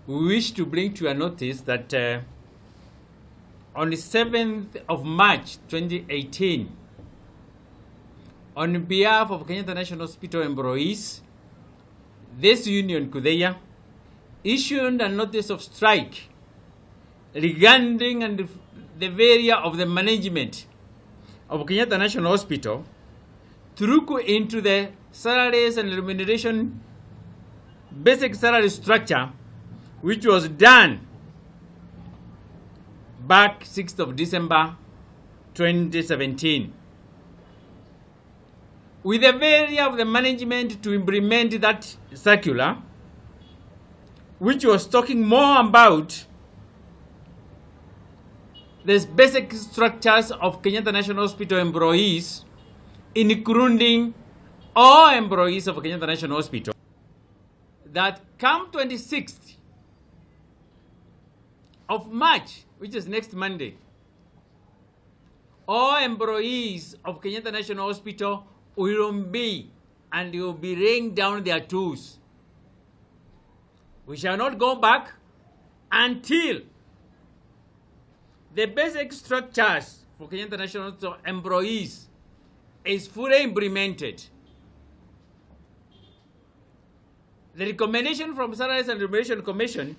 we wish to bring to your notice that on the 7th of March 2018, on behalf of Kenyatta National Hospital employees, this union, KUDHEIA, issued a notice of strike regarding the failure of the management of Kenyatta National Hospital to look into the salaries and remuneration basic salary structure, which was done back 6th of December 2017. With the failure of the management to implement that circular, which was talking more about the basic structures of Kenyatta National Hospital employees, including all employees of Kenyatta National Hospital, that come 26th of March, which is next Monday, all employees of Kenyatta National Hospital will be laying down their tools. We shall not go back until the basic structures for Kenyatta National Hospital employees is fully implemented. The recommendation from Salaries and Remuneration Commission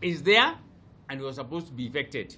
is there and was supposed to be effected.